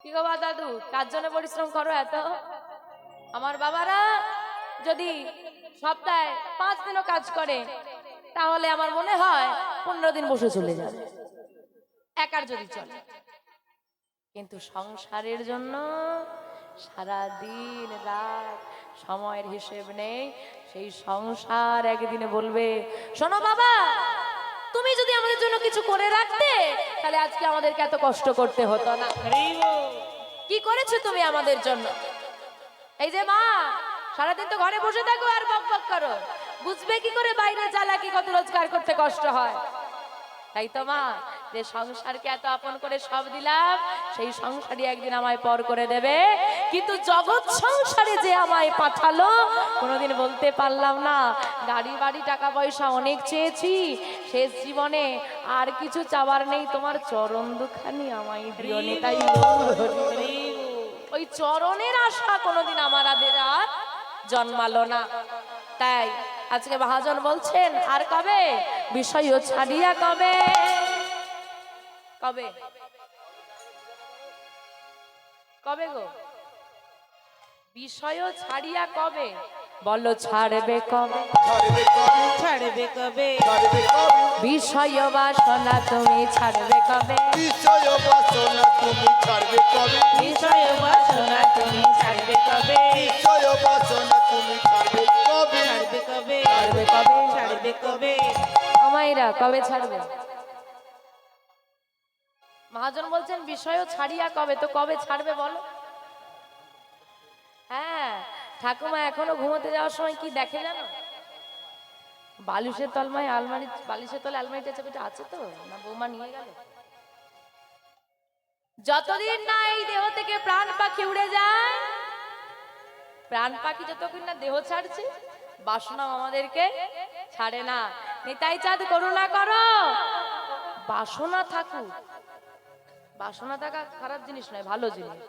কি গো বা দাদু, কার জন্য পরিশ্রম করো এত? আমার বাবারা যদি সপ্তাহে 5 দিনও কাজ করে তাহলে আমার মনে হয় 15 দিন বসে চলে যাবে, একার যদি চলে। কিন্তু সংসারের জন্য সারা দিন রাত সময়ের হিসেব নেই। সেই সংসার একদিনে বলবে, শোনো বাবা, তুমি যদি আমাদের জন্য কিছু করে রাখতে তাহলে আজকে আমাদেরকে এত কষ্ট করতে হতো না। কি করেছো তুমি আমাদের জন্য? এই যে মা, সারাদিন তো ঘরে বসে থাকো আর বক বক করো, বুঝবে কি করে বাইরে চালাকি কত রোজগার করতে কষ্ট হয়? তাই তো মা, যে সংসারকে এত আপন করে সব দিলাম, সেই সংসারই একদিন আমায় পর করে দেবে। কিন্তু জগৎ সংসারে যে আমায় পাঠালো, কোনোদিন বলতে পারলাম না গাড়ি বাড়ি টাকা পয়সা অনেক চেয়েছি, শেষ জীবনে আর কিছু চাওয়ার নেই, তোমার চরণ দুখানি আমায় দিও নি। তাই ওই চরণের আশা কোনোদিন আমার আর জন্মালো না। তাই আজকে মহাজন বলছেন, আর কবে বিষয় ছাড়িয়া কবে? কবে কবে গো? বিষয় ছাড়িয়া কবে? বলো ছাড়বে কবে? ছাড়বে কবে? বিষয় বাসনা তুমি ছাড়বে কবে? বিষয় বাসনা তুমি ছাড়বে কবে? বিষয় বাসনা তুমি ছাড়বে কবে? বিষয় বাসনা তুমি ছাড়বে কবে? ছাড়বে কবে? ছাড়বে কবে? ছাড়বে কবে? আমাইরা কবে ছাড়বে? মহাজন বলছেন বিষয় ছাড়িয়া কবে, তো কবে ছাড়বে বলো? হ্যাঁ, ঠাকুমা এখনো ঘুমোতে যাওয়ার সময় কি দেখে জানো? বালিশের তলমায় আলমারি, বালিশের তলে আলমারিটা চাবিটা আছে তো, না বৌমা নিয়ে গেল? যতদিন না এই দেহ থেকে প্রাণ পাখি উড়ে যায়, প্রাণ পাখি যতক্ষণ না দেহ ছাড়ছে, বাসনা আমাদেরকে ছাড়ে না। নিতাই চাঁদ করুণা করো, বাসনা থাকুক, বাসনা থাকা খারাপ জিনিস নয়, ভালো জিনিস,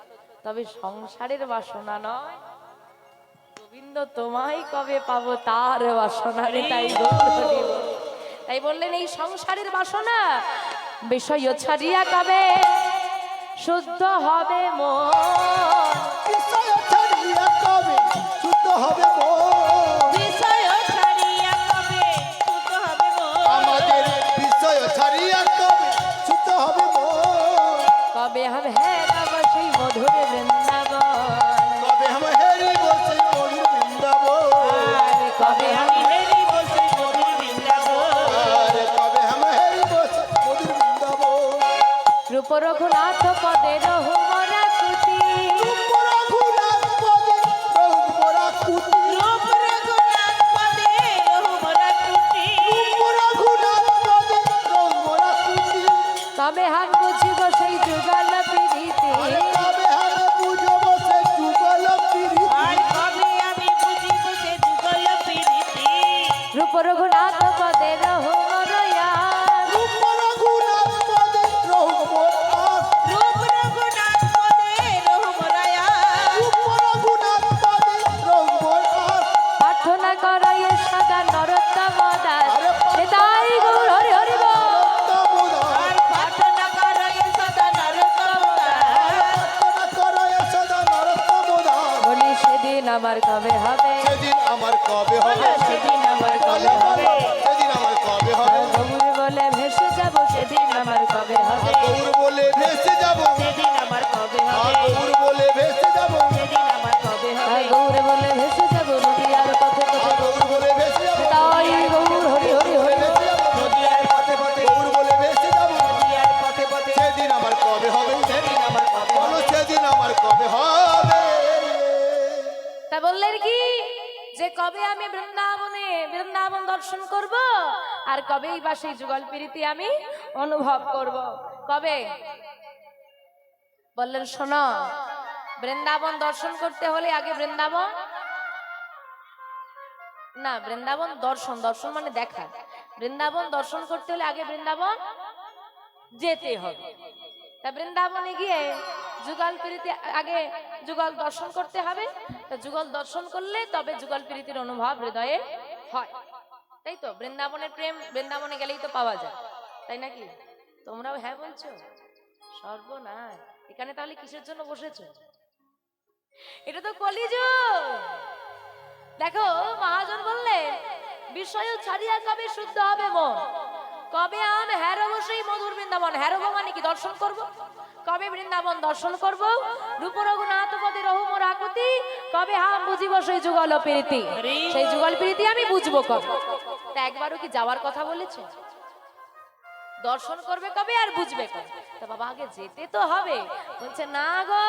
তবে সংসারের বাসনা নয়। গোবিন্দ তোমায় কবে পাবো তার বাসনা রে। তাই বললেন এই সংসারের বাসনা বিষয় ছাড়িয়া কবে শুদ্ধ হবে মন? বিষয় ছাড়িয়া কবে শুদ্ধ হবে মন? বিষয় ছাড়িয়া কবে শুদ্ধ হবে মন? আমাদের বিষয় ছাড়িয়া কবে শুদ্ধ হবে মন? কবে হবে হ্যাঁ সেই মধুর বৃন্দাবন? কবে আমরা হেরি বসে মধুর বৃন্দাবন? আর কবে আমি হেরি বসে মধুর বৃন্দাবন? আরে কবে আমরা হেরি বসে মধুর বৃন্দাবন? রূপ রঘুনাথ পদে রহু মরা কুটি, রূপ রঘুনাথ পদে রঘু মোরা কুটি। রূপ রঘুনাথ পদে রহু মোরা কুটি। রূপ রঘুনাথ পদে রঘু মোরা কুটি। কবে হাত বুঝিব সেই যুগল প্রীতি? আরে কবে আমরা বুঝব সে যুগল প্রীতি? আর কবে আমি বুঝিব সে যুগল প্রীতি? রূপ রঘুনাথ পদে রহু মরয়া, রূপ রঘুনাথ পদে রঘু মোরা। রূপ রঘুনাথ পদে রহু মোরায়া। রূপ রঘুনাথ পদে রঘু মোরা। প্রার্থনা করয় সদা নরোত্তম দাস, নিতাই গৌর হরি হরি বল। আর প্রার্থনা করো সদা নরোত্তম দাস। প্রার্থনা করো সদা নরোত্তম দাস। বলি সেদিন আমার কবে হবে? সেদিন আমার কবে হবে? সেদিন আমার কবে হবে? সেদিন আমার কবে হবে? গৌর বলে ভেসে যাব, সেদিন আমার কবে হবে? গৌর বলে ভেসে যাব। সেদিন আমার কবে হবে? গৌর বলে ভেসে যাব। সেদিন আমার কবে হবে? গৌর বলে ভেসে যাব, নদীয়ার পথে পথে। গৌর বলে ভেসে যাব। তাই গৌর হরি হরি হরি বল। ভেসে যাব। নদীয়ার পথে পথে। গৌর বলে ভেসে যাব। নদীয়ার পথে পথে। সেদিন আমার কবে হবে? সেদিন আমার কবে বলো হবে? সেদিন আমার কবে হবে? তা বললেন কি যে কবে আমি বৃন্দাবনে বৃন্দাবন দর্শন করব, আর কবেই বা সেই যুগল প্রীতি আমি অনুভব করব। কবে? বললেন শোনো, বৃন্দাবন দর্শন করতে হলে আগে বৃন্দাবন না, বৃন্দাবন দর্শন, দর্শন মানে দেখা, বৃন্দাবন দর্শন করতে হলে আগে বৃন্দাবন যেতে হবে। তা বৃন্দাবনে গিয়ে যুগল প্রীতি আগে যুগল দর্শন করতে হবে। তা যুগল দর্শন করলে তবে যুগল প্রীতির অনুভব হৃদয়ে হয়। তাই তো, বৃন্দাবনের প্রেম বৃন্দাবনে গেলেই তো পাওয়া যায়, তাই নাকি? তোমরাও হ্যাঁ বলছো? সর্বনাশ, এখানে তাহলে কিসের জন্য বসেছো? এটা তো কলিযুগ। দেখো মহাজন বললেন বিষয় ছাড়িয়া কবে শুদ্ধ হবে মন, কবে আমি হেরব সেই মধুর বৃন্দাবন। হেরব মানে কি? দর্শন করব। কবে বৃন্দাবন দর্শন করব? রূপ রঘুনাথ পদে রহু মোর আকুতি, কবে হাম বুঝিব সেই যুগল প্রীতি। সেই যুগল প্রীতি আমি বুঝবো কবে? তা একবারও কি যাওয়ার কথা বলেছে? দর্শন করবে কবে আর বুঝবে কবে? তা বাবা আগে যেতে তো হবে। বলছে না গো,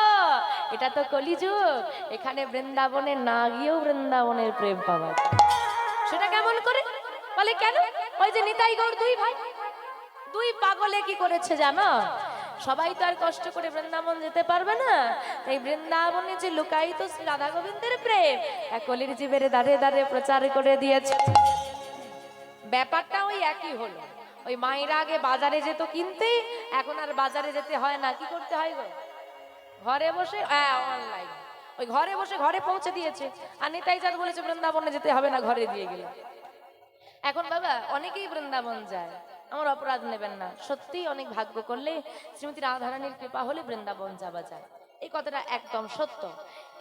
এটা তো কলিযুগ, এখানে বৃন্দাবনে না গিয়েও বৃন্দাবনের প্রেম পাওয়া যায়। সেটা কেমন করে? বলে কেন? ওই যে নিতাই গৌর দুই ভাই, দুই পাগলে কি করেছে জানো? সবাই তো আর কষ্ট করে বৃন্দাবন যেতে পারবে না, তাই বৃন্দাবনে যে লুকায়িত শ্রী রাধা গোবিন্দের প্রেম এক কলির জীবের দাঁড়ে দাঁড়ে প্রচার করে দিয়েছে। ব্যাপারটা ওই একই হলো। ওই মায়েরা আগে বাজারে যেত কিনতে, এখন আর বাজারে যেতে হয় না। কি করতে হয় গো? ঘরে বসে অনলাইন, ওই ঘরে বসে ঘরে পৌঁছে দিয়েছে। আর নিতাই চাঁদ বলেছে বৃন্দাবনে যেতে হবে না, ঘরে দিয়ে গেলে। এখন বাবা অনেকেই বৃন্দাবন যায়, আমার অপরাধ নেবেন না, সত্যি অনেক ভাগ্য করলে শ্রীমতী রাধারানীর কৃপা হলে বৃন্দাবন যাওয়া যায়, এই কথাটা একদম সত্য।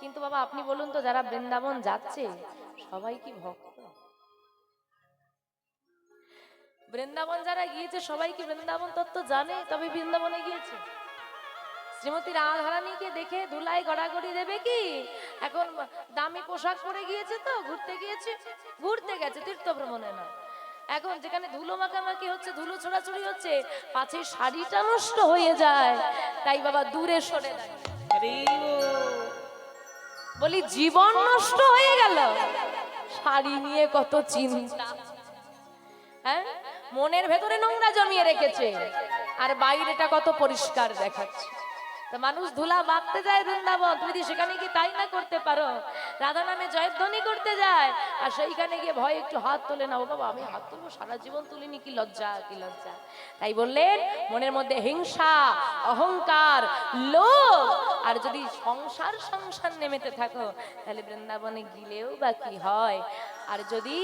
কিন্তু বাবা আপনি বলুন তো, যারা বৃন্দাবন যাচ্ছে সবাই কি ভক্ত? বৃন্দাবন যারা গিয়েছে সবাই কি বৃন্দাবন তত্ত্ব জানে? তবে বৃন্দাবনে গিয়েছে। শ্রীমতী রাধারানীকে দেখে ধুলাই গড়াগড়ি দেবে কি? এখন দামি পোশাক পরে গিয়েছে, তো ঘুরতে গিয়েছে, ঘুরতে গেছে, তীর্থ ভ্রমণে না। এখন যেখানে ধুলো মাখামাখি হচ্ছে, ধুলো ছোড়াছুড়ি হচ্ছে, পাছে শাড়িটা নষ্ট হয়ে যায়, তাই বাবা দূরে সরে দেয়। বলি জীবন নষ্ট হয়ে গেল, শাড়ি নিয়ে কত চিন্তা। হ্যাঁ, মনের ভেতরে নোংরা জমিয়ে রেখেছে, আর বাইরেটা কত পরিষ্কার দেখাচ্ছে। মানুষ ধুলা মাখতে যায় বৃন্দাবন, তুমি যদি সেখানে গিয়ে তাই না করতে পারো, রাধা নামে জয়ধ্বনি করতে যায়, আর সেইখানে গিয়ে ভয় একটু হাত তোলে না, ও বাবা আমি হাত তুলবো, সারা জীবন তুলিনি, কি লজ্জা, কি লজ্জা। তাই বললেন মনের মধ্যে হিংসা, অহংকার, লোভ আর যদি সংসার সংসার নেমেতে থাকো, তাহলে বৃন্দাবনে গিলেও বা কি হয়। আর যদি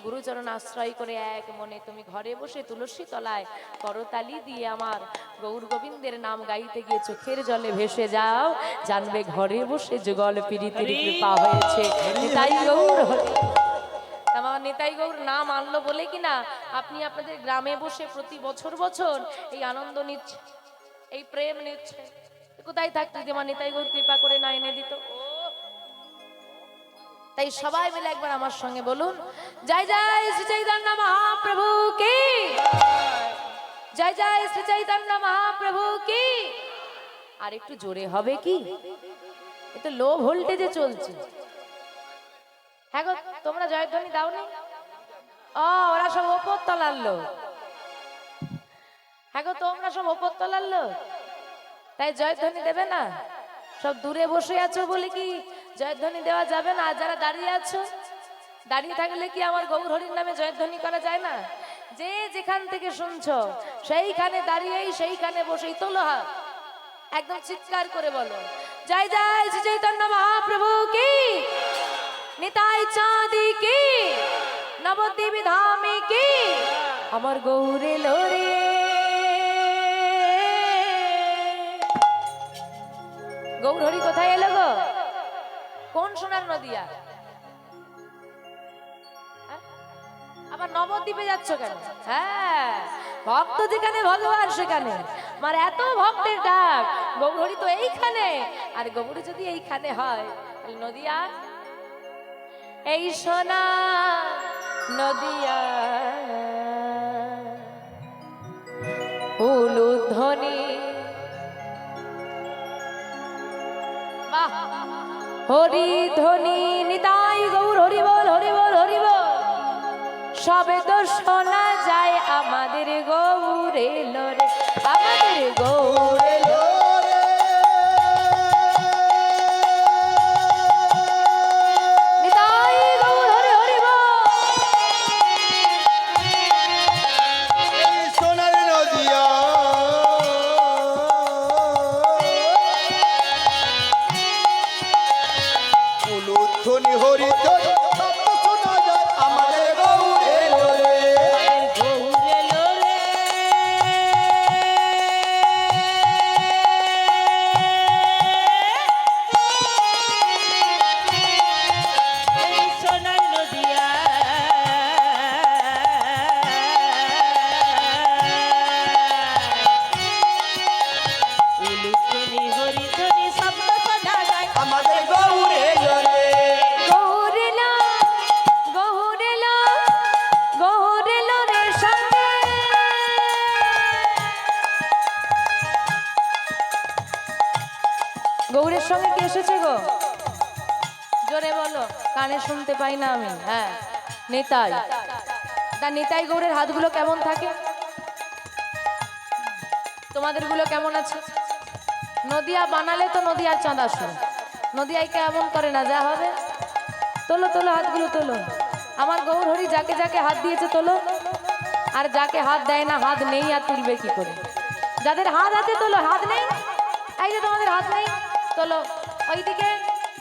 গুরুচরণ আশ্রয় করে এক মনে তুমি ঘরে বসে তুলসী তলায় করতালি দিয়ে আমার গৌর গোবিন্দের নাম গাইতে গিয়ে চোখের জলে ভেসে যাও, জানবে ঘরে বসে যুগল পীড়িতের কৃপা হয়েছে। নিতাই গৌর হরি। আমার নিতাই গৌর নাম আনলো বলে কিনা আপনি আপনাদের গ্রামে বসে প্রতি বছর বছর এই আনন্দ নিচ্ছে, এই প্রেম নিচ্ছে। কোথায় থাকতে যে আমার নিতাই গৌর কৃপা করে না এনে দিত। তাই সবাই মিলে একবার আমার সঙ্গে বলুন, জয় জয় শ্রী চৈতন্য মহাপ্রভু কি, জয় জয় শ্রী চৈতন্য মহাপ্রভু কি। আর একটু জোরে হবে কি? এটা লো ভোল্টেজে চলছে। হ্যাঁ গো, তোমরা জয়ধ্বনি দাওনি? ও ওরা সব ওপর তলার লোক। হ্যাঁ গো, তোমরা সব ওপর তলার লোক, তাই জয়ধ্বনি দেবে না? সব দূরে বসে আছো বলে কি জয়ধ্বনি দেওয়া যাবে না? যারা দাঁড়িয়ে আছো, দাঁড়িয়ে থাকলে কি আমার গৌর হরির নামে জয়ধ্বনি করা যায় না? যে যেখান থেকে শুনছো সেইখানে দাঁড়িয়েই সেইখানে বসেই তোলো হাত, একদম চিৎকার করে বলো, জয় জয় শ্রী চৈতন্য মহাপ্রভু কি, নিতাই চাঁদি কি, নবদ্বীপ ধামে কি, আমার গৌরে লোরে। গৌর হরি কোথায় এলো গো? কোন সোনার নদিয়া? আবার নবদ্বীপে যাচ্ছ কেন? হ্যাঁ, ভক্ত যেখানে ভগবান সেখানে। আমার এত ভক্তের ডাক, গৌর হরি তো এইখানে। আর গৌর যদি এইখানে হয় তাহলে নদিয়া, এই সোনা নদিয়া উলুধ্বনি, বাহ হরি ধ্বনি, নিতাই গৌর হরি বল, হরি বল, হরি বল। সবে তো শোনা যায় আমাদের গৌরে লোরে, আমাদের গৌরে লোরে। নিতাই গৌর হরি হরি বল। এই সোনার নদিয়া উলুধ্বনি হরিধ্বনি শব্দ শোনা যায় আমাদের গৌরে লোরে। গৌরে লোরে গৌরের সঙ্গে কে এসেছে গো? জোরে বলো, কানে শুনতে পাই না আমি। হ্যাঁ, নিতাই। তা নিতাই গৌরের হাতগুলো কেমন থাকে? তোমাদের গুলো কেমন আছে? নদিয়া বানালে তো নদিয়ার চাঁদা শুন, নদিয়ায় কেমন করে না, যা হবে। তোলো তোলো হাতগুলো তোলো। আমার গৌর হরি যাকে যাকে হাত দিয়েছে তোলো, আর যাকে হাত দেয় না, হাত নেই আর তুলবে কি করে? যাদের হাত আছে তোলো, হাত নেই, এই যে তোমাদের হাত নেই তোলো। ওইদিকে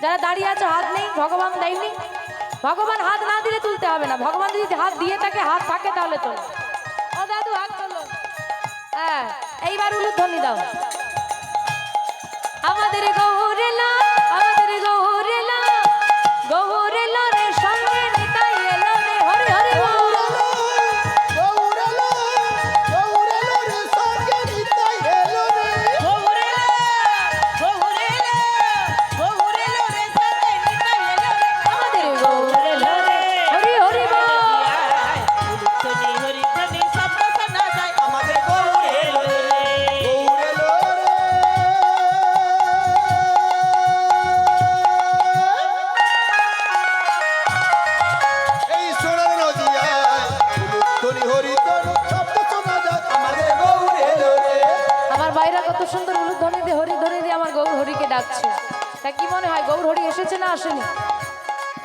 যারা দাঁড়িয়ে আছে হাত নেই, ভগবান দেয়নি। ভগবান হাত না দিলে তুলতে হবে না, ভগবান যদি হাত দিয়ে থাকে, হাত থাকে তাহলে তোলো। ও দাদু হাত তোলো। হ্যাঁ, এইবার উলুধ্বনি দাও। আমাদের গৌরেলা, আমাদের গৌরেলা, গৌরেলা রে সঙ্গে নিতাই এলো রে, হরি হরি বল। গৌরালো, গৌরালো রে সঙ্গে নিতাই এলো রে। গৌরেলা, গৌরেলা, গৌরেলা রে সঙ্গে নিতাই এলো রে। আমাদের গৌরেলা রে, হরি হরি বল। উলুধ্বনি হরিধ্বনি শব্দ শোনা যায় আমাদের গৌরেলা রে। গৌরালো রে। এই সোনার নদিয়ায় উলুধ্বনি হরিধ্বনি শব্দ শোনা যায় আমাদের গৌরালো রে। আমার বাইরা কত সুন্দর উলুধ্বনি দিয়ে হরি ধরে দিয়ে আমার গৌর হরিকে ডাকছে। তা কি মনে হয় গৌর হরি এসেছে না আসেনি?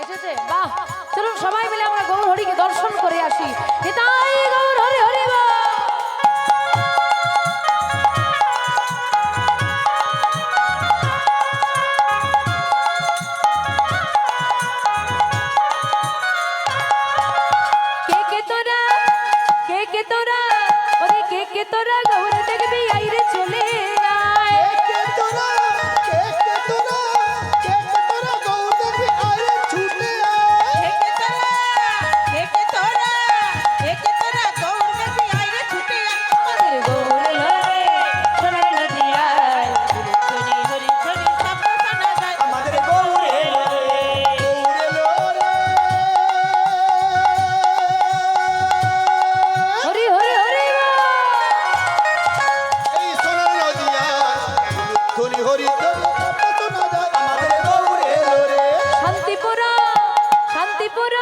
এসেছে, বাহ। চলুন সবাই মিলে আমরা গৌর হরিকে দর্শন করে আসি। নিতাই গৌর হরি হরি বল। কে তোরা, কে তোরা, ওরে কে তোরা গৌর দেখবি আইরে চলে আয়। কে তোরা, কে তোরা, কে তোরা গৌর দেখবি আয় ছুটে আয়। একে তোরা, একে তোরা, একে তোরা গৌর দেখবি আইরে ছুটে আয়। আমাদের গৌর লরে সোনার নদিয়ায়। উলুধ্বনি হরিধ্বনি শব্দ শোনা যায় আমাদের গৌরালো রে। গৌরালো রে। হরি হরি হরি বল। এই সোনার নদিয়ায় উলুধ্বনি হরিধ্বনি শব্দ শোনা যায় আমাদের গৌরালো রে। শান্তিপুর, শান্তিপুর,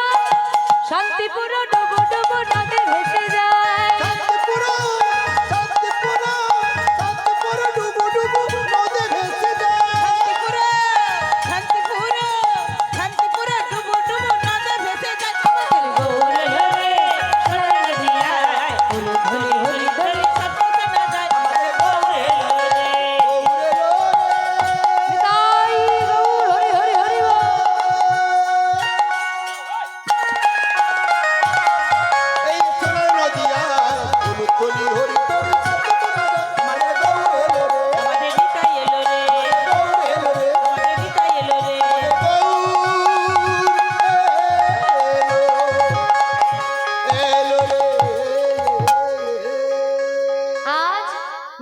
শান্তিপুর ডুবো ডুবো নদে ভেসে যায়। শান্তিপুর, শান্তিপুর, শান্তিপুর ডুবু ডুবু নদে ভেসে যায়। শান্তিপুর, শান্তিপুর ডুবু ডুবু নদে ভেসে যায় আমাদের গৌর লরে সোনার নদিয়ায়। উলুধ্বনি হরিধ্বনি শব্দ শোনা যায় আমাদের গৌরালো রে। গৌরালো রে। নিতাই গৌর হরি হরি হরি বল। এই সোনার নদিয়ায় উলুধ্বনি হরিধ্বনি শব্দ শোনা যায় আমাদের গৌরালো রে। আমাদের নিতাই এলো রে গৌরালো রে। আমাদের নিতাই এলো রে আজ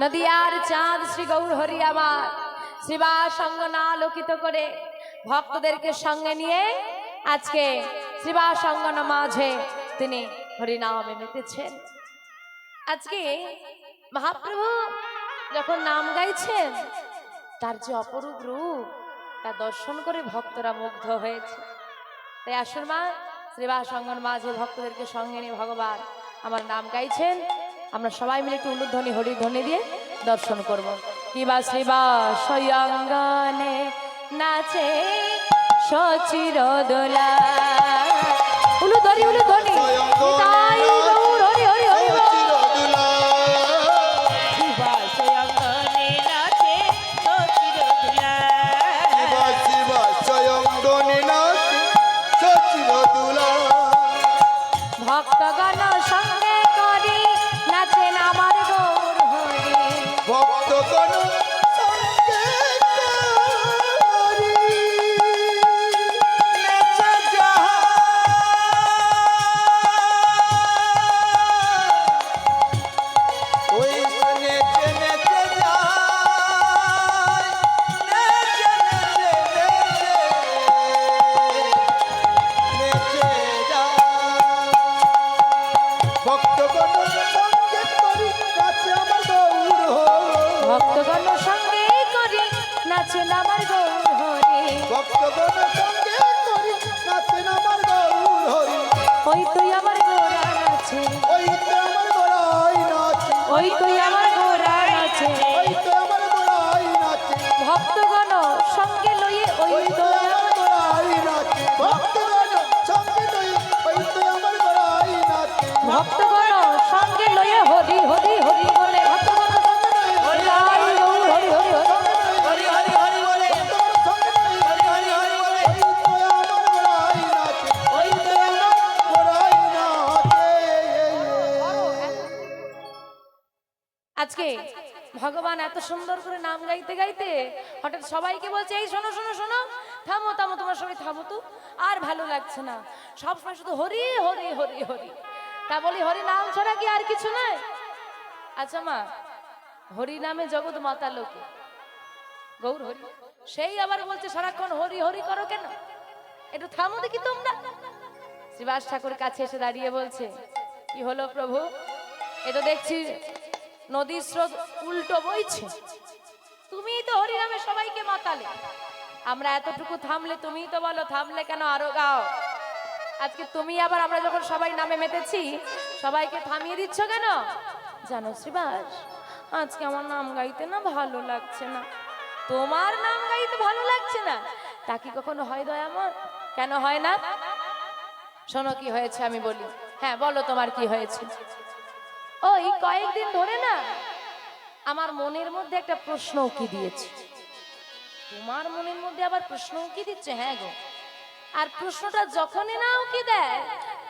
নদিয়ার চাঁদ শ্রী গৌর হরি আমার শ্রীবাস অঙ্গনা আলোকিত করে ভক্তদেরকে সঙ্গে নিয়ে আজকে শ্রীবাস অঙ্গনা মাঝে তিনি হরিনামে মেতেছেন। আজকে মহাপ্রভু যখন নাম গাইছেন, তার যে অপরূপ রূপ তা দর্শন করে ভক্তরা মুগ্ধ হয়েছে। তাই আসুন মা, শ্রীবাস অঙ্গন মাঝে ভক্তদেরকে সঙ্গে নিয়ে ভগবান আমার নাম গাইছেন। আমরা সবাই মিলে একটু উলুধ্বনি হরিধ্বনি দিয়ে দর্শন করব। কিবা শ্রীবাস অঙ্গনে নাচে সচির দোলা। উলুধ্বনি উলুধ্বনি নিতাই গৌর হরি হরি হরি বল। শিবাস অঙ্গনে নাচে সচির দুলা ভক্তগণ সঙ্গে করি নাচেন আমার গৌর হরি। ভক্তগণ সঙ্গে করি নাচে যাহা আমার গৌর হরি, ভক্তগণ সঙ্গে করি নাচেন আমার গৌর হরি। ওই তুই আমার গোরা নাচে, ওই তো আমার গোড়াই নাচে, ওই তুই আমার গোরা নাচে, ওই তো আমার গোড়াই নাচে, ভক্তগণ সঙ্গে লইয়ে ওই ওই তো তো আমার গোড়াই নাচে। ভক্তগণ সঙ্গে নই, ওই তো আমার গোড়াই নাচে। ভক্তগণ সঙ্গে লইয়ে হরি হরি হরি বলে ভক্তগণ সঙ্গে লইয়ে হরি হরি গৌর হরি হরি হরি হরি হরি হরি বলে ভক্তগণ সঙ্গে নই, হরি হরি হরি বলে ওই তো আমার গোড়াই নাচে, ওই তো আমার গোড়াই নাচে। আজকে ভগবান এত সুন্দর করে নাম গাইতে গাইতে হঠাৎ সবাইকে বলছে, এই শোনো শোনো শোনো, থামো থামো, তোমার সবাই থামো তো, আর ভালো লাগছে না, সবসময় শুধু হরি হরি হরি হরি। তা বলি হরি নাম ছাড়া কি আর কিছু নাই? আচ্ছা মা, হরি নামে জগৎ মাতা লোকে গৌর হরি, সেই আবার বলছে সারাক্ষণ হরি হরি করো কেন? একটু থামো দেখি তোমরা। শ্রীবাস ঠাকুর কাছে এসে দাঁড়িয়ে বলছে, কি হলো প্রভু, এ তো দেখছি নদীর স্রোত উল্টো বইছে, তুমিই তো হরিনামে সবাইকে মাতালে, আমরা এতটুকু থামলে তুমিই তো বলো থামলে কেন, আরো গাও। আজকে তুমি আবার আমরা যখন সবাই নামে মেতেছি সবাইকে থামিয়ে দিচ্ছ কেন? জানো শ্রীবাস, আজকে আমার নাম গাইতে না ভালো লাগছে না। তোমার নাম গাইতে ভালো লাগছে না? তা কি কখনো হয় দয়াময়? কেন হয় না? শোনো কি হয়েছে আমি বলি। হ্যাঁ বলো, তোমার কি হয়েছে? ওই কয়েকদিন ধরে না আমার মনের মধ্যে একটা প্রশ্ন উকি দিয়েছে। তোমার মনের মধ্যে আবার প্রশ্ন উকি দিচ্ছে? হ্যাঁ গো। আর প্রশ্নটা যখনই না উকি দেয়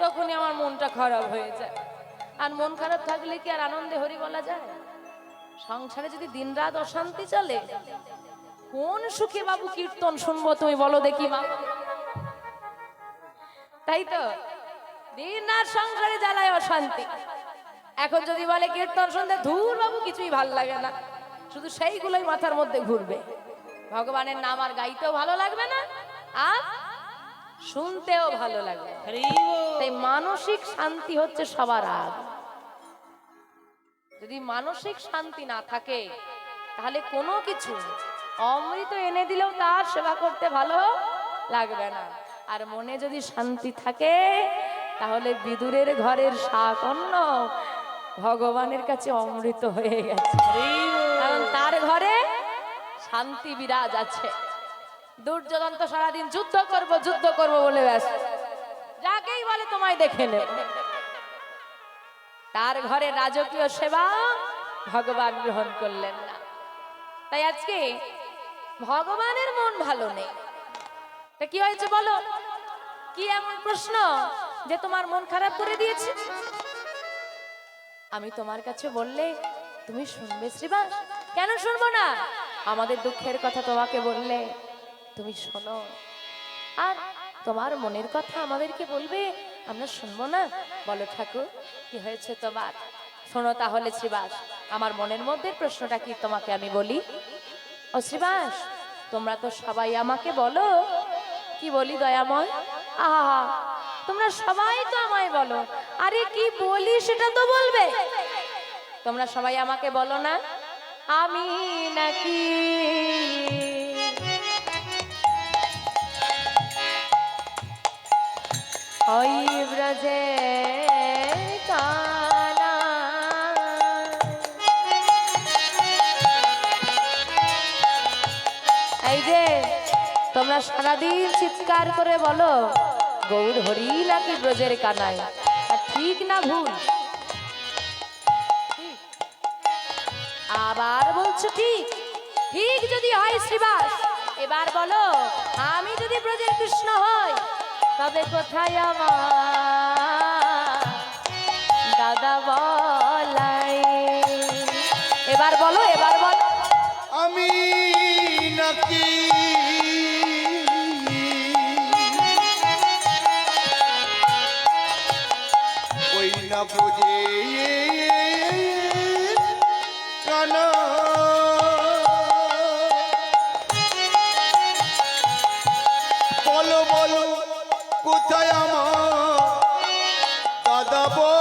তখনই আমার মনটা খারাপ হয়ে যায়। আর মন খারাপ থাকলে কি আর আনন্দে হরি বলা যায়? সংসারে যদি দিনরাত অশান্তি চলে, কোন সুখে বাবু কীর্তন শুনবো তুমি বলো দেখি মা? তাই তো, দিন রাত সংসারে জ্বালায় অশান্তি। এখন যদি বলে কীর্তন শুনতে, ধুর বাবু কিছুই ভাল লাগে না, শুধু সেইগুলোই মাথার মধ্যে ঘুরবে। ভগবানের নাম আর গাইতেও ভালো লাগবে না, আর শুনতেও ভালো লাগবে। হরি বল। তাই মানসিক শান্তি হচ্ছে সবার আগ। যদি মানসিক শান্তি না থাকে তাহলে কোনো কিছু অমৃত এনে দিলেও তার সেবা করতে ভালো লাগবে না। আর মনে যদি শান্তি থাকে তাহলে বিদুরের ঘরের শাক অন্ন ভগবানের কাছে অমৃত হয়ে গেছে, কারণ তার ঘরে শান্তি বিরাজ আছে। দুর্যোধন তো সারাদিন যুদ্ধ করব বলে ব্যস্ত, যাকেই বলে তোমায় দেখে নেব। তার ঘরে রাজকীয় সেবা ভগবান গ্রহণ করলেন না। তাই আজকে ভগবানের মন ভালো নেই। তা কি হয়েছে বলো? কি এমন প্রশ্ন যে তোমার মন খারাপ করে দিয়েছে? আমি তোমার কাছে বললে তুমি শুনবে শ্রীবাস? কেন শুনবো না? আমাদের দুঃখের কথা তোমাকে বললে তুমি শোনো, আর তোমার মনের কথা আমাদেরকে বলবে, আমরা শুনবো না? বলো ঠাকুর কি হয়েছে তোমার? শোনো তাহলে শ্রীবাস, আমার মনের মধ্যে প্রশ্নটা কি তোমাকে আমি বলি। ও শ্রীবাস, তোমরা তো সবাই আমাকে বলো, কি বলি দয়াময়? আহা, তোমরা সবাই তো আমায় বলো, আরে কি বলি সেটা তো বলবে। তোমরা সবাই আমাকে বলো না, আমি নাকি ওই ব্রজে কানা। এই যে তোমরা সারাদিন চিৎকার করে বলো গৌর হরি নাকি ব্রজের কানায়, আর ঠিক না ভুল? আবার বলছো ঠিক? ঠিক যদি হয় শ্রীবাস, এবার বলো আমি যদি ব্রজের কৃষ্ণ হই তবে কোথায় আমার দাদা বলাই? এবার বলো, এবার বলো। আমি নাকি ওই না বুঝে কানা, বলো বলো কোথায় আমার দাদা বলা?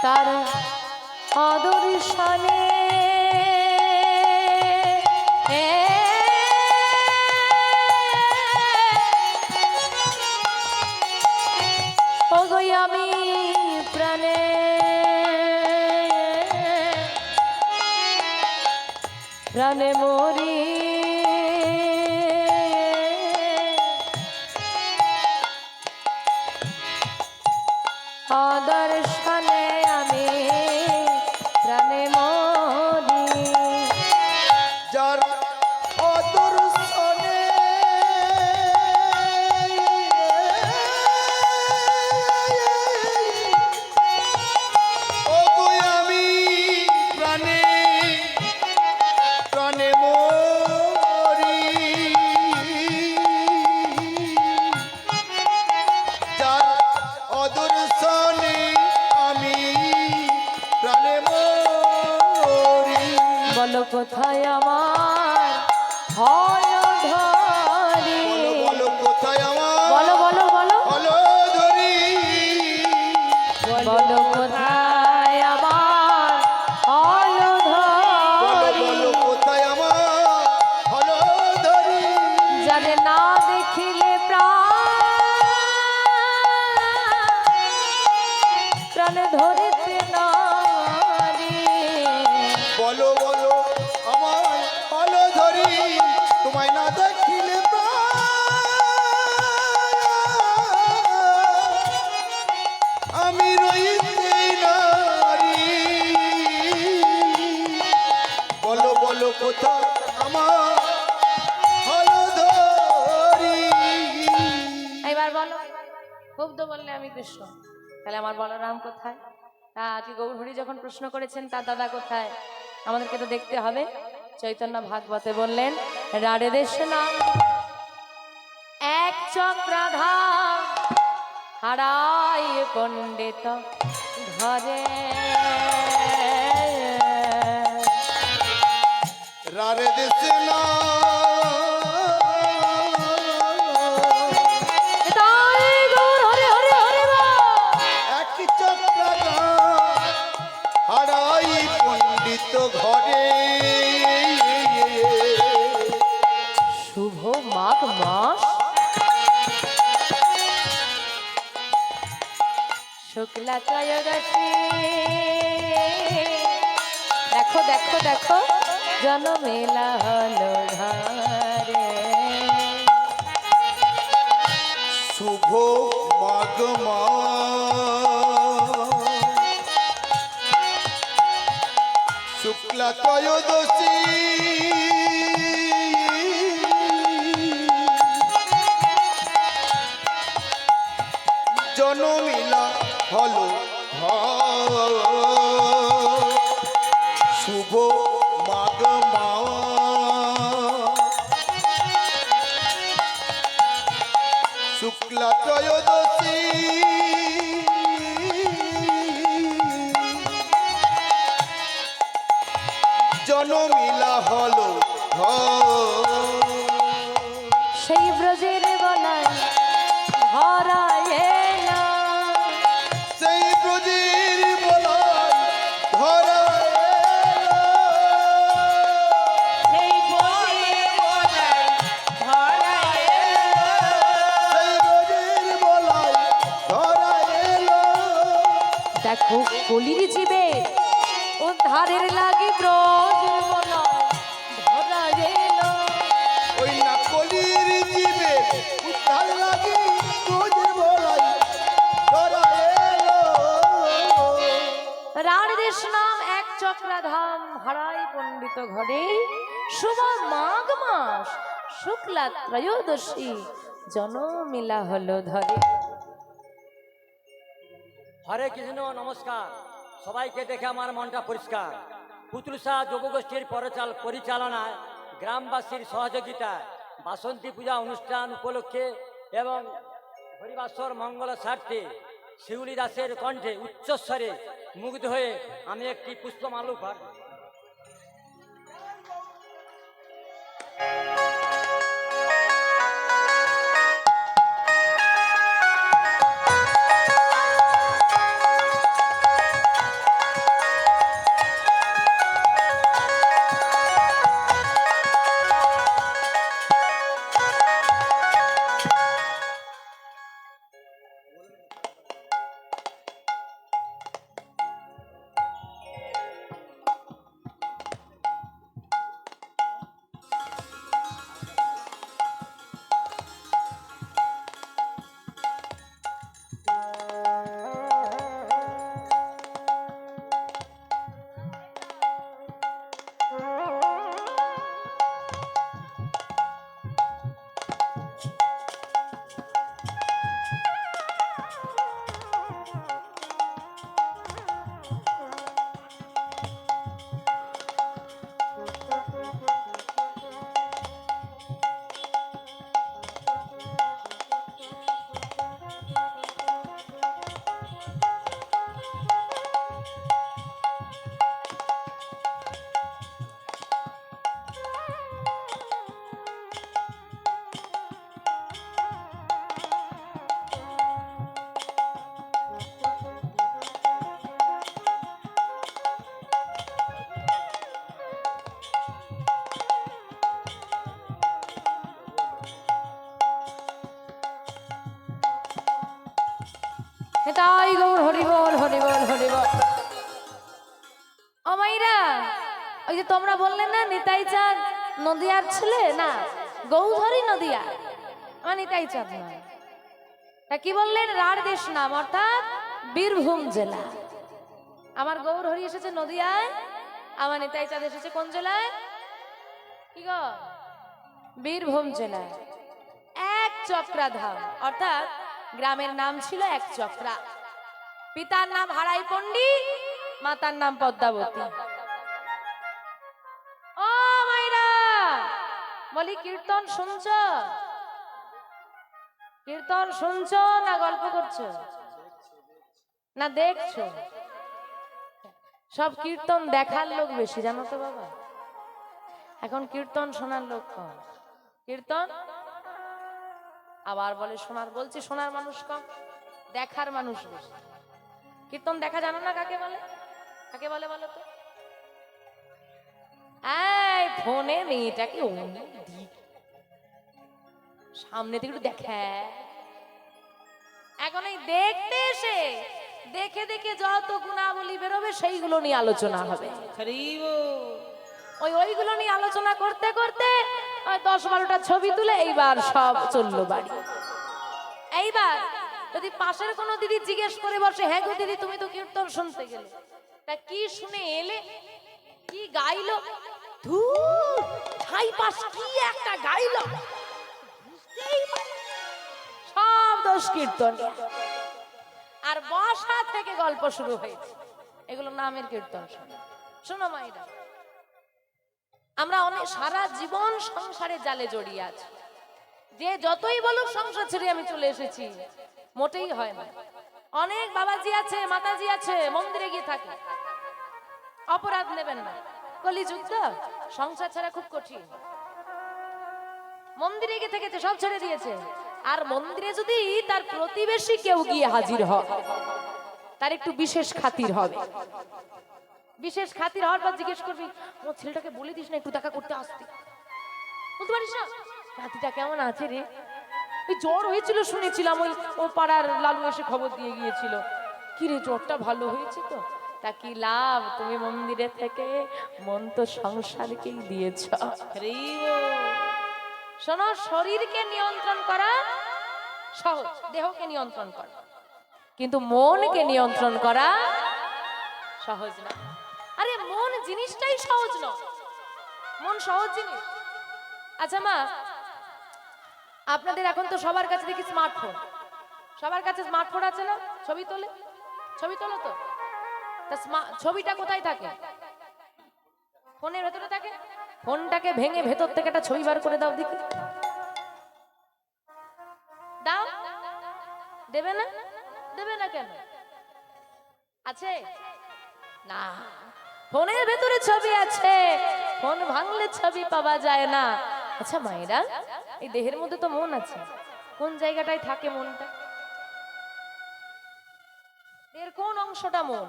তার অদর্শনে প্রাণে মরি অদর্শনে আমি প্রাণে মরি যার অদর্শনে ওগো আমি প্রাণে প্রাণে মরি যার অদর্শনে আমি প্রাণে মরি বলো কোথায় আমার হলো ধরি বলো বলো কোথায় আমার বলো বলো বলো হলো ধরি বলো কোথায় আমার হলো বলো ধরি বলো কোথায় আমার হলো ধরি যারে না দেখিলে প্রাণে ধরিতে নারি বলো বলো আমার হলো ধরি তোমায় না দেখিলে আমি রইতে নারী বলো বলো কোথায় আমার হলো ধরি এবার বলো খুব তো বললে আমি কৃষ্ণ তাহলে আমার বলরাম কোথায় তা আজকে গৌরহরি যখন প্রশ্ন করেছেন তার দাদা কোথায় আমাদেরকে তো দেখতে হবে চৈতন্য ভাগবতে বললেন রাড়ে দেশ নাম এক চক্রাধাম হারাই পণ্ডিত ঘরে রারে দেশে না তাই গৌর হরে হরে হরে এক চক্রাধাম হারাই পণ্ডিত ঘরে শুভ মাঘ মাস শুক্লা ত্রয়োদশী দেখো দেখো দেখো জনমেলা হলো ঘরে শুভ মাঘ শুক্লা ত্রয়োদশী জনমিলা হলো শুভ মাঘ শুক্লা ত্রয়োদশী জনমিলা হলো সেই ব্রজের বলাই হরায়েলা সেই ব্রজের বলাই ধরা সেই বলে বলাই ধরা সেই ব্রজের বলাই ধরা এলো দেখো কলির জীবে উদ্ধারের লাগি ব্রজের বলাই ধরা এলো ওই না কলির জীবে উদ্ধার লাগি ব্রজের বলাই ধরা এলো রার দেশ নাম এক চক্রাধাম হারাই পণ্ডিত ঘরে শুভ মাঘ মাস শুক্লা ত্রয়োদশী জনমিলা হলো ধরে হরে কৃষ্ণ নমস্কার সবাইকে দেখে আমার মনটা পরিষ্কার পুতুলসা যুবগোষ্ঠীর পরিচালনায় গ্রামবাসীর সহযোগিতায় বাসন্তী পূজা অনুষ্ঠান উপলক্ষে এবং হরিবাসর মঙ্গল স্বার্থে শিউলি দাসের কণ্ঠে উচ্চস্বরে মুগ্ধ হয়ে আমি একটি পুষ্পমাল্য উপহার দিই। এটাই গৌর হরিবল হরিবল হরিবল। ও মাইরা, ওই যে তোমরা বললে না নিতাই চাঁদ নদিয়ার ছেলে, না গৌধরী নদিয়া, আমার নিতাই চাঁদ না। তা কি বললেন? রাঢ় দেশ নাম, অর্থাৎ বীরভূম জেলা। আমার গৌর হরি এসেছে নদিয়ায়, আমার নিতাই চাঁদ এসেছে কোন জেলায়? কি গো? বীরভূম জেলায়। এক চক্রা ধাম, অর্থাৎ গ্রামের নাম ছিল এক চক্রা। পিতার নাম হারাই পণ্ডিত, মাতার নাম পদ্মাবতী। ও মাইরা, বলি কীর্তন শুনছ? কীর্তন শুনছ না গল্প করছো না দেখছো? সব কীর্তন দেখার লোক বেশি, জানো তো বাবা। এখন কীর্তন শোনার লোক কম। কীর্তন আবার বলে শোনার, বলছি শোনার মানুষ কম, দেখার মানুষ বেশি। কীর্তন দেখা জানো না কাকে বলে? কাকে বলে বলো তো? এই ফোনে মেয়েটাকে সামনে থেকে একটু দেখে, এখন এই দেখতে এসে দেখে দেখে যত গুণাবলী বেরোবে সেইগুলো নিয়ে আলোচনা হবে। ওইগুলো নিয়ে আলোচনা করতে করতে 10-12টা ছবি তুলে এইবার সব চললো বাড়ি। এইবার যদি পাশের কোনো দিদি জিজ্ঞেস করে বসে, হ্যাঁ গো দিদি তুমি তো কীর্তন শুনতে গেলে, তা কি শুনে এলে, কি গাইলো? ধুর, ছাই পাশ কি একটা গাইলো, সব দোষ কীর্তন। আর বসা থেকে গল্প শুরু হয়েছে, এগুলো নামের কীর্তন। শোনো মাইরা, আমরা অনেক সারা জীবন সংসারে জালে জড়িয়ে আছি। যে যতই বলুক সংসার ছেড়ে আমি চলে এসেছি, মোটেই হয় না। অনেক বাবাজি আছে, মাতাজি আছে, মন্দিরে গিয়ে থাকে। অপরাধ নেবেন না, কলিযুগ তো, সংসার ছাড়া খুব কঠিন। মন্দিরে গিয়ে থেকেছে, সব ছেড়ে দিয়েছে। আর মন্দিরে যদি তার প্রতিবেশী কেউ গিয়ে হাজির হয়, তার একটু বিশেষ খাতির হবে। বিশেষ খাতির হওয়ার পর জিজ্ঞেস করবি, ও ছেলেটাকে বলে দিস না একটু দেখা করতে আসতে, বুঝতে পারিস না নাতিটা কেমন আছে রে? ওই জ্বর হয়েছিল শুনেছিলাম, ওই ও পাড়ার লালু এসে খবর দিয়ে গিয়েছিল। কি রে, জ্বরটা ভালো হয়েছে তো? তা কি লাভ, তুমি মন্দিরে থেকে মন তো সংসারকেই দিয়েছ। শোনো, শরীরকে নিয়ন্ত্রণ করা সহজ, দেহকে নিয়ন্ত্রণ করা, কিন্তু মনকে নিয়ন্ত্রণ করা সহজ না। আরে মন জিনিসটাই সহজ নয়, মন সহজ জিনিস। আচ্ছা মা, আপনাদের এখন তো সবার কাছে দেখি স্মার্টফোন, সবার কাছে স্মার্টফোন আছে না? ছবি তোলে, ছবি তোলো তো। তা ছবিটা কোথায় থাকে? ফোনের ভেতরে থাকে। ফোনটাকে ভেঙে ভেতর থেকে একটা ছবি বার করে দাও দেখি। দাও, দেবে না? দেবে না কেন? আছে না, ফোনের ভেতরে ছবি আছে, ফোন ভাঙলে ছবি পাওয়া যায় না। আচ্ছা মায়েরা, এই দেহের মধ্যে তো মন আছে, কোন জায়গাটায় থাকে মনটা? এর কোন অংশটা মন?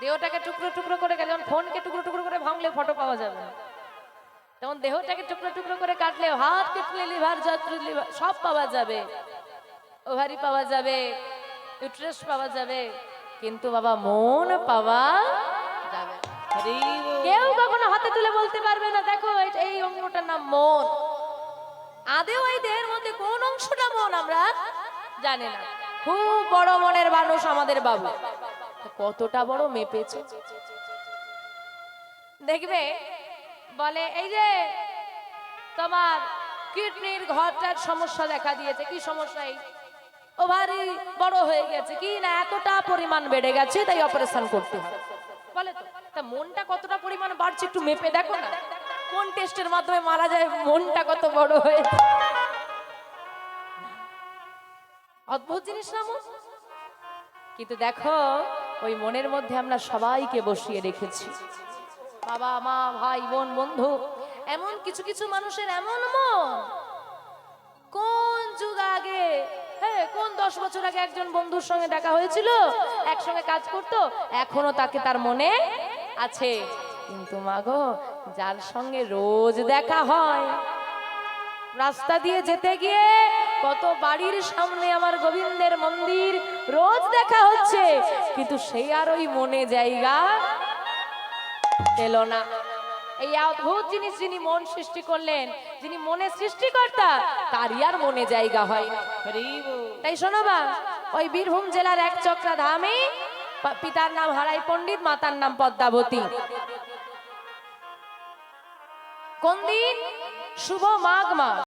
দেহটাকে টুকরো টুকরো করে, যেমন ফোনকে টুকরো টুকরো করে ভাঙলে ফটো পাওয়া যাবে না, তেমন দেহটাকে টুকরো টুকরো করে কাটলে হাত কেটলে লিভার, যকৃৎ, লিভার সব পাওয়া যাবে, ওভারি পাওয়া যাবে, ইউটেরাস পাওয়া যাবে, কিন্তু বাবা মন পাওয়া যাবে। কেউ কখনো হাতে তুলে বলতে পারবে না দেখো এই অঙ্গটার নাম মন। আদেও এই দেহের মধ্যে কোন অংশটা মন আমরা জানি না। খুব বড় মনের মানুষ আমাদের বাবু, কতটা বড় মেপেছে দেখবে। বলে এই যে তোমার কিডনির ঘরটার সমস্যা দেখা দিয়েছে। কি সমস্যা? এই ওভারি বড় হয়ে গেছে, কি না এতটা পরিমাণ বেড়ে গেছে, তাই অপারেশন করতে হবে বলে। তো তা মনটা কতটা পরিমাণ বাড়ছে একটু মেপে দেখো না, কোন টেস্টের মাধ্যমে মারা যায় মনটা কত বড় হয়ে। অদ্ভুত জিনিস না মন। কিন্তু দেখো ওই মনের মধ্যে আমরা সবাইকে বসিয়ে রেখেছি, বাবা মা ভাই বোন বন্ধু। এমন কিছু কিছু মানুষের এমন মন, কোন যুগ আগে, হ্যাঁ কোন 10 বছর আগে একজন বন্ধুর সঙ্গে দেখা হয়েছিল, একসঙ্গে কাজ করতো, এখনো তাকে তার মনে আছে। কিন্তু মাগো, যার সঙ্গে রোজ দেখা হয়, রাস্তা দিয়ে যেতে গিয়ে কত বাড়ির সামনে আমার গোবিন্দের মন্দির রোজ দেখা হচ্ছে, কিন্তু সেই আর ওই মনে জায়গা পেল না। এই অদ্ভুত জিনিস যিনি মন সৃষ্টি করলেন, যিনি মনে সৃষ্টিকর্তা, তারই আর মনে জায়গা হয় না। তাই শোনো বা, ওই বীরভূম জেলার এক চক্রা ধামে পিতার নাম হারাই পণ্ডিত, মাতার নাম পদ্মাবতী। কোন দিন? শুভ মাঘ মাস।